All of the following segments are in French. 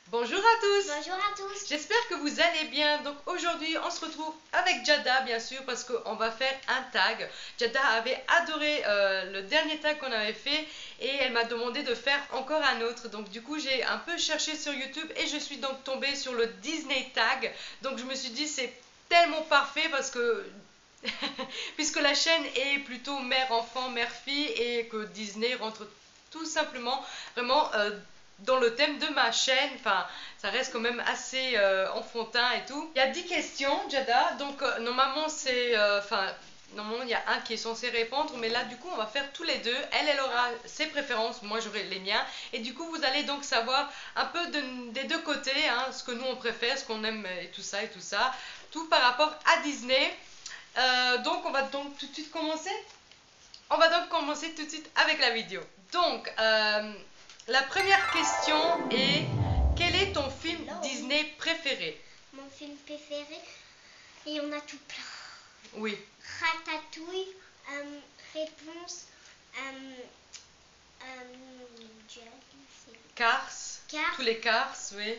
Bonjour à tous. Bonjour à tous. J'espère que vous allez bien. Donc aujourd'hui on se retrouve avec Jada bien sûr parce qu'on va faire un tag. Jada avait adoré le dernier tag qu'on avait fait et elle m'a demandé de faire encore un autre. Donc du coup j'ai un peu cherché sur YouTube et je suis donc tombée sur le Disney tag. Donc je me suis dit c'est tellement parfait parce que puisque la chaîne est plutôt mère-enfant, mère-fille et que Disney rentre tout simplement vraiment dans le thème de ma chaîne. Enfin, ça reste quand même assez enfantin et tout. Il y a 10 questions, Jada. Donc normalement c'est... normalement il y a un qui est censé répondre, mais là du coup on va faire tous les deux. Elle aura ses préférences, moi j'aurai les miens. Et du coup vous allez donc savoir un peu des deux côtés, hein, ce que nous on préfère, ce qu'on aime et tout ça et tout ça. Tout par rapport à Disney. Donc on va donc tout de suite commencer. On va donc commencer tout de suite avec la vidéo. Donc la première question est: quel est ton film Disney préféré? Mon film préféré, il y en a tout plein. Oui. Ratatouille, réponse, Cars. Cars. Tous les Cars, oui.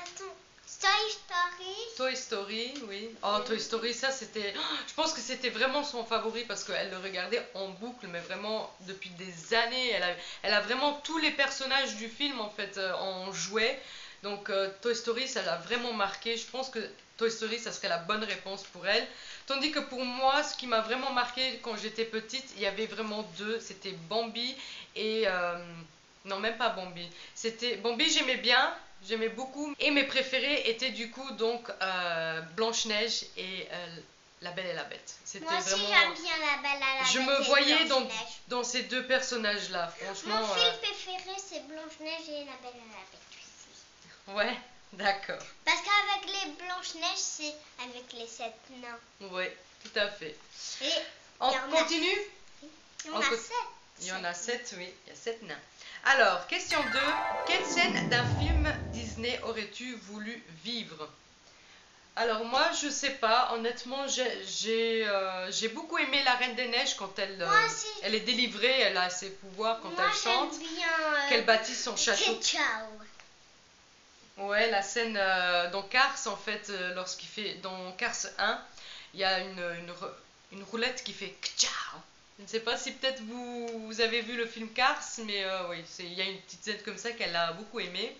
Attends, Toy Story. Toy Story, oui. Oh, Toy Story, ça c'était... Je pense que c'était vraiment son favori parce qu'elle le regardait en boucle, mais vraiment depuis des années. Elle a vraiment tous les personnages du film en fait en jouet. Donc Toy Story, ça l'a vraiment marqué. Je pense que Toy Story, ça serait la bonne réponse pour elle. Tandis que pour moi, ce qui m'a vraiment marqué quand j'étais petite, il y avait vraiment deux. C'était Bambi et... non, même pas Bambi. C'était Bambi, j'aimais beaucoup. Et mes préférés étaient du coup donc Blanche-Neige et La Belle et la Bête. C'était Moi aussi vraiment... j'aime bien La Belle et la Bête. Je me voyais Blanche-Neige. dans ces deux personnages-là, franchement. Mon film préféré c'est Blanche-Neige et La Belle et la Bête aussi. Ouais, d'accord. Parce qu'avec les Blanche-Neige, c'est avec les 7 nains. Ouais, tout à fait. Et On continue? il y en a 7. Il y en a 7, oui. Il y a 7 nains. Alors, question 2. Quelle scène d'un film Disney aurais-tu voulu vivre? Alors moi, je sais pas. Honnêtement, j'ai beaucoup aimé La Reine des Neiges quand elle est délivrée, elle a ses pouvoirs quand elle chante. Qu'elle bâtit son château. Ciao. Ouais, la scène dans Cars, en fait, lorsqu'il fait... Dans Cars 1, il y a une roulette qui fait Ciao. Je ne sais pas si peut-être vous avez vu le film Cars, mais oui, il y a une petite scène comme ça qu'elle a beaucoup aimée.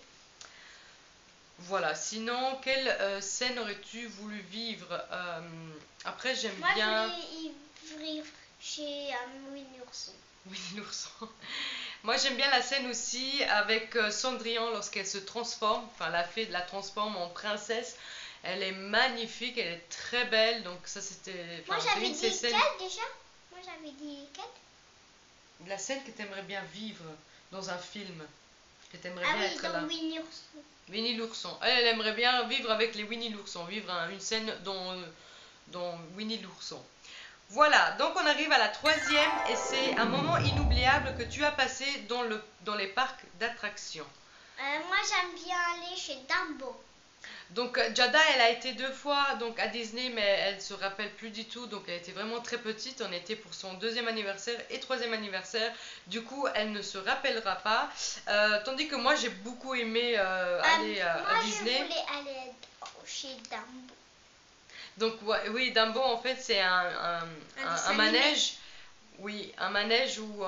Voilà, sinon, quelle scène aurais-tu voulu vivre? Après, j'aime bien... Moi, je voulais vivre chez Winnie l'ourson. Winnie l'ourson. Moi, j'aime bien la scène aussi avec Cendrillon lorsqu'elle se transforme. Enfin, la fée la transforme en princesse. Elle est magnifique, elle est très belle. Donc ça, c'était... Moi, j'avais dit quelle déjà? Moi, j'avais dit quelle? La scène que tu aimerais bien vivre dans un film. Que tu aimerais bien être là. Ah oui, dans Winnie l'ourson. Winnie l'ourson. Elle aimerait bien vivre avec les Winnie l'ourson. Vivre une scène dans Winnie l'ourson. Voilà, donc on arrive à la troisième et c'est un moment inoubliable que tu as passé dans les parcs d'attractions. Moi, j'aime bien aller chez Dumbo. Donc Jada, elle a été 2 fois donc, à Disney, mais elle se rappelle plus du tout. Donc elle était vraiment très petite. On était pour son 2e anniversaire et 3e anniversaire. Du coup, elle ne se rappellera pas. Tandis que moi, j'ai beaucoup aimé aller à Disney. Moi, je voulais aller chez Dumbo. Donc oui, Dumbo, en fait, c'est un manège. Oui, un manège où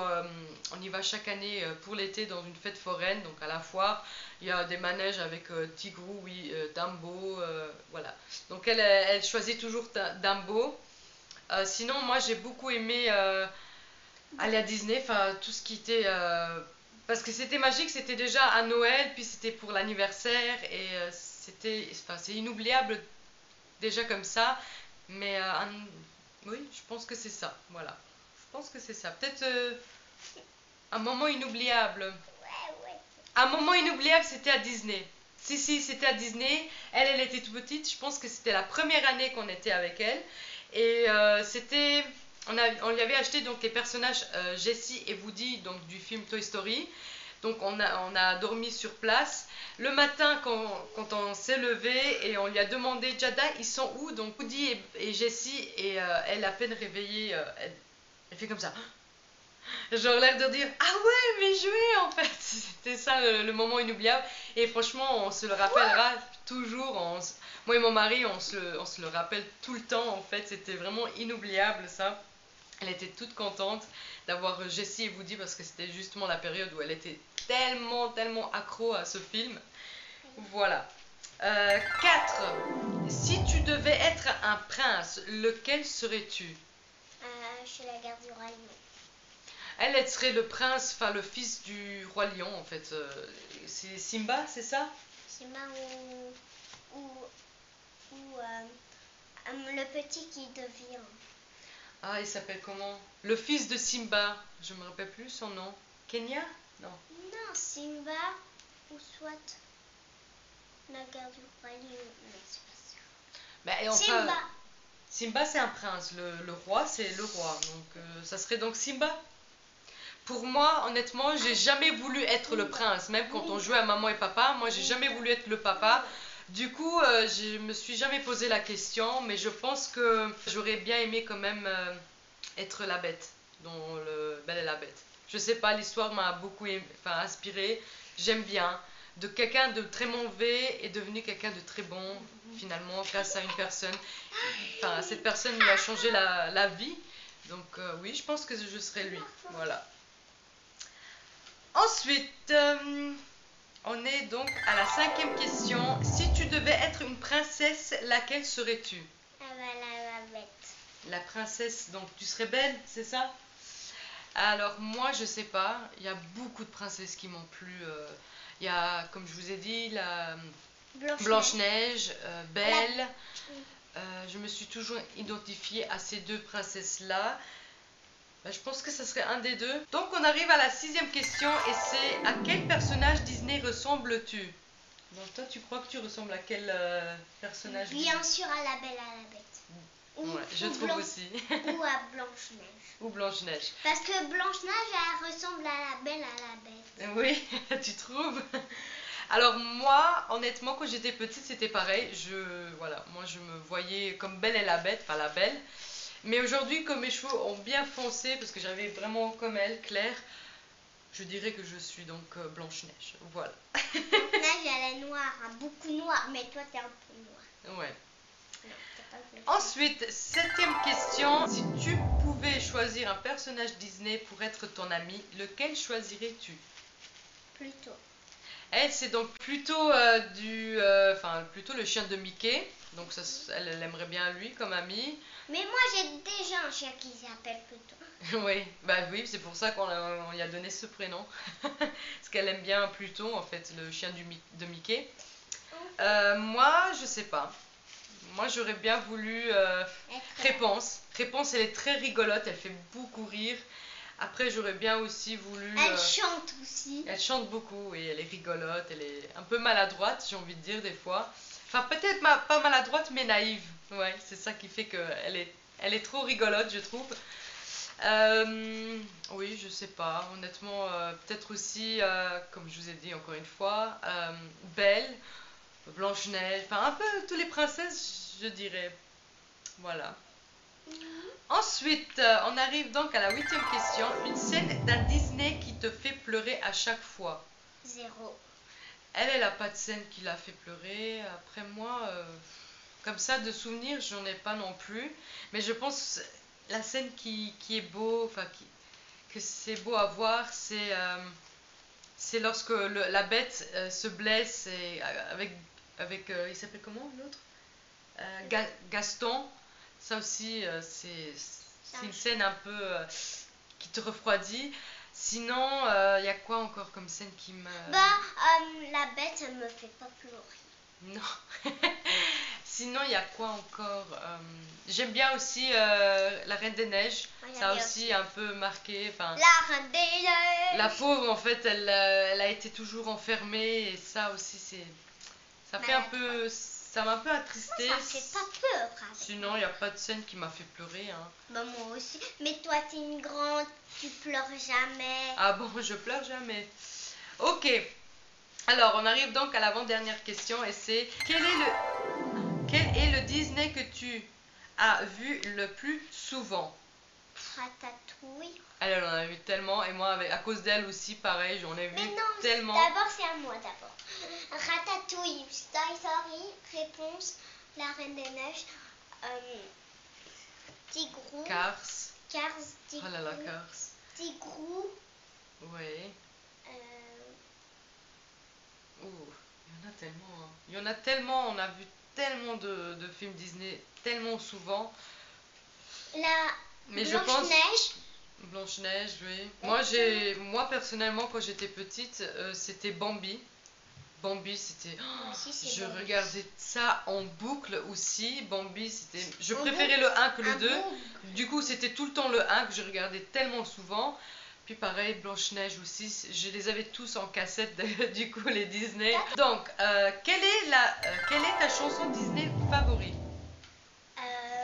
on y va chaque année pour l'été dans une fête foraine, donc à la foire. Il y a des manèges avec Tigrou, oui, Dumbo, voilà. Donc elle choisit toujours Dumbo. Sinon, moi j'ai beaucoup aimé aller à Disney, enfin tout ce qui était... parce que c'était magique, c'était déjà à Noël, puis c'était pour l'anniversaire, et c'est inoubliable déjà comme ça. Mais oui, je pense que c'est ça, voilà. Je pense que c'est ça. Peut-être un moment inoubliable. Ouais. Un moment inoubliable, c'était à Disney. Si, c'était à Disney. Elle était toute petite. Je pense que c'était la première année qu'on était avec elle. Et c'était... On lui avait acheté donc les personnages Jessie et Woody donc, du film Toy Story. Donc on a dormi sur place. Le matin, quand on s'est levé et on lui a demandé, Jada, ils sont où? Donc Woody et Jessie, et elle, à peine réveillée, elle fait comme ça. Genre l'air de dire, ah ouais, mais jouer en fait. c'était ça le moment inoubliable. Et franchement, on se le rappellera toujours. Moi et mon mari, on se le rappelle tout le temps en fait. C'était vraiment inoubliable ça. Elle était toute contente d'avoir Jessie et Woody parce que c'était justement la période où elle était tellement accro à ce film. Voilà. 4. Si tu devais être un prince, lequel serais-tu? Chez la garde du roi lion. Elle serait le prince, enfin le fils du roi lion en fait. C'est Simba, c'est ça? Simba ou le petit qui devient. Ah, il s'appelle comment? Le fils de Simba, je me rappelle plus son nom. Kenya? Non. Non, Simba ou soit la garde du roi lion. Non, c'est pas ça. Mais enfin, Simba. Simba c'est un prince, le roi c'est le roi. Donc ça serait donc Simba? Pour moi, honnêtement, j'ai jamais voulu être le prince. Même quand on jouait à maman et papa, moi j'ai jamais voulu être le papa. Du coup, je me suis jamais posé la question, mais je pense que j'aurais bien aimé quand même être la bête dans le Belle et la Bête. Je sais pas, l'histoire m'a beaucoup inspiré. J'aime bien. De quelqu'un de très mauvais est devenu quelqu'un de très bon, finalement, grâce à une personne. Enfin, cette personne lui a changé la vie. Donc oui, je pense que je serais lui. Voilà. Ensuite, on est donc à la 5e question. Si tu devais être une princesse, laquelle serais-tu? La bête. La princesse, donc tu serais belle, c'est ça? Alors moi, je sais pas. Il y a beaucoup de princesses qui m'ont plu. Il y a, comme je vous ai dit, la Blanche-Neige, Belle. Je me suis toujours identifiée à ces deux princesses-là. Je pense que ce serait un des deux. Donc on arrive à la 6e question et c'est: à quel personnage Disney ressembles-tu? Donc toi tu crois que tu ressembles à quel personnage Disney? Bien sûr à la Belle à la Bête. Ouais, je trouve aussi. Ou à Blanche-Neige. Ou Blanche-Neige. Parce que Blanche-Neige elle ressemble à la Belle à la Bête. Oui, tu trouves? Alors moi, honnêtement, quand j'étais petite, c'était pareil. Voilà, moi je me voyais comme Belle et la Bête, enfin la Belle. Mais aujourd'hui, comme mes cheveux ont bien foncé, parce que j'avais vraiment comme elle, clair, je dirais que je suis donc Blanche-Neige. Voilà. Blanche-Neige, elle est noire, hein, beaucoup noire, mais toi t'es un peu noire. Ouais. Non, t'es pas Blanche-Neige. Ensuite, 7e question. Si tu pouvais choisir un personnage Disney pour être ton ami, lequel choisirais-tu? Plutôt. Elle, c'est donc plutôt plutôt le chien de Mickey. Donc elle aimerait bien lui comme ami. Mais moi j'ai déjà un chien qui s'appelle Pluto. Oui, bah oui, c'est pour ça on lui a donné ce prénom. Parce qu'elle aime bien Pluton, en fait, le chien de Mickey. Moi, je sais pas. Moi, j'aurais bien voulu Réponse. Réponse, elle est très rigolote, elle fait beaucoup rire. Après, j'aurais bien aussi voulu... Elle chante aussi. Elle chante beaucoup et elle est rigolote, elle est un peu maladroite, j'ai envie de dire des fois. Enfin, peut-être pas maladroite, mais naïve. Ouais, c'est ça qui fait qu'elle est trop rigolote, je trouve. Oui, je sais pas. Honnêtement, peut-être aussi, comme je vous ai dit encore une fois, Belle, Blanche-Neige, enfin un peu toutes les princesses, je dirais. Voilà. Ensuite, on arrive donc à la 8e question. Une scène d'un Disney qui te fait pleurer à chaque fois. 0. Elle n'a pas de scène qui l'a fait pleurer. Après moi, comme ça, de souvenirs, j'en ai pas non plus. Mais je pense la scène qui est beau, enfin que c'est beau à voir, c'est lorsque la bête se blesse et avec il s'appelle comment l'autre? Gaston. Ça aussi, c'est une scène un peu qui te refroidit. Sinon, il y a quoi encore comme scène qui me... La bête, elle me fait pas pleurer. Non. Sinon, il y a quoi encore? J'aime bien aussi La Reine des Neiges. Ça a aussi un peu marqué. La Reine des Neiges. La pauvre, en fait, elle a été toujours enfermée. Et ça aussi, ça fait un peu... Ça m'a un peu attristé. Ça fait pas peur. Sinon, il n'y a pas de scène qui m'a fait pleurer. Hein. Bah, moi aussi. Mais toi, t'es une grande, tu pleures jamais. Ah bon, je pleure jamais. Ok. Alors, on arrive donc à l'avant-dernière question et c'est: quel est le Disney que tu as vu le plus souvent? Ratatouille. Elle en a vu tellement, et moi, à cause d'elle aussi, pareil, j'en ai vu Mais non, tellement. d'abord c'est à moi d'abord. Ratatouille, Toy Story, réponse, La Reine des Neiges, Tigrou, Cars. Cars, Oh là là, Cars. Tigrou, Oui. Oh, il y en a tellement. Hein. Il y en a tellement, on a vu tellement de films Disney, tellement souvent. Mais je pense. Blanche-Neige. Blanche-Neige, oui. Moi personnellement, quand j'étais petite, c'était Bambi. Bambi, c'était. Je Bambi. regardais ça en boucle aussi. Bambi, c'était. Je En préférais boucle. le 1 que le En 2. boucle. Du coup, c'était tout le temps le 1 que je regardais tellement souvent. Puis pareil, Blanche-Neige aussi. Je les avais tous en cassette, du coup, les Disney. Donc, quelle est ta chanson Disney favorite?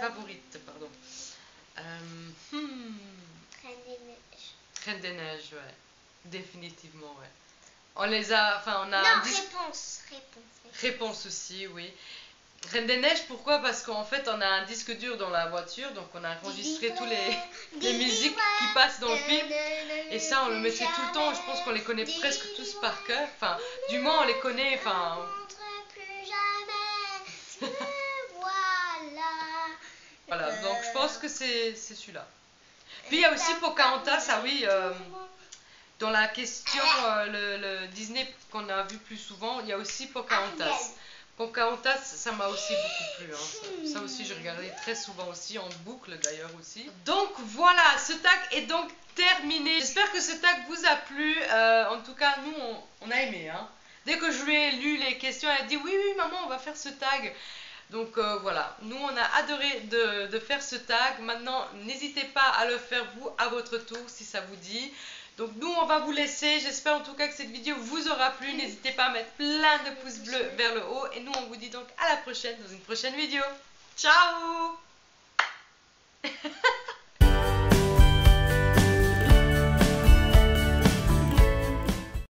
Favorite, pardon. Reine des Neiges. Reine des Neiges, ouais. Définitivement, ouais. On les a. Enfin, on a. Non, réponse. Réponse aussi, oui. Reine des Neiges, pourquoi? Parce qu'en fait, on a un disque dur dans la voiture, donc on a enregistré tous les musiques qui passent dans le film. Et ça, on le mettait tout le temps. Je pense qu'on les connaît presque tous par cœur. Enfin, du moins, on les connaît. Enfin. Voilà, donc je pense que c'est celui-là. Puis il y a aussi Pocahontas, ah oui, dans la question, le Disney qu'on a vu plus souvent, il y a aussi Pocahontas. Pocahontas, ça m'a aussi beaucoup plu. Hein. Ça aussi, je regardais très souvent aussi, en boucle d'ailleurs aussi. Donc voilà, ce tag est donc terminé. J'espère que ce tag vous a plu. En tout cas, nous, on a aimé. Hein. Dès que je lui ai lu les questions, elle a dit oui, oui, maman, on va faire ce tag. Donc voilà, nous on a adoré de faire ce tag. Maintenant, n'hésitez pas à le faire vous à votre tour si ça vous dit. Donc nous on va vous laisser. J'espère en tout cas que cette vidéo vous aura plu. N'hésitez pas à mettre plein de pouces bleus vers le haut. Et nous on vous dit donc à la prochaine dans une prochaine vidéo. Ciao.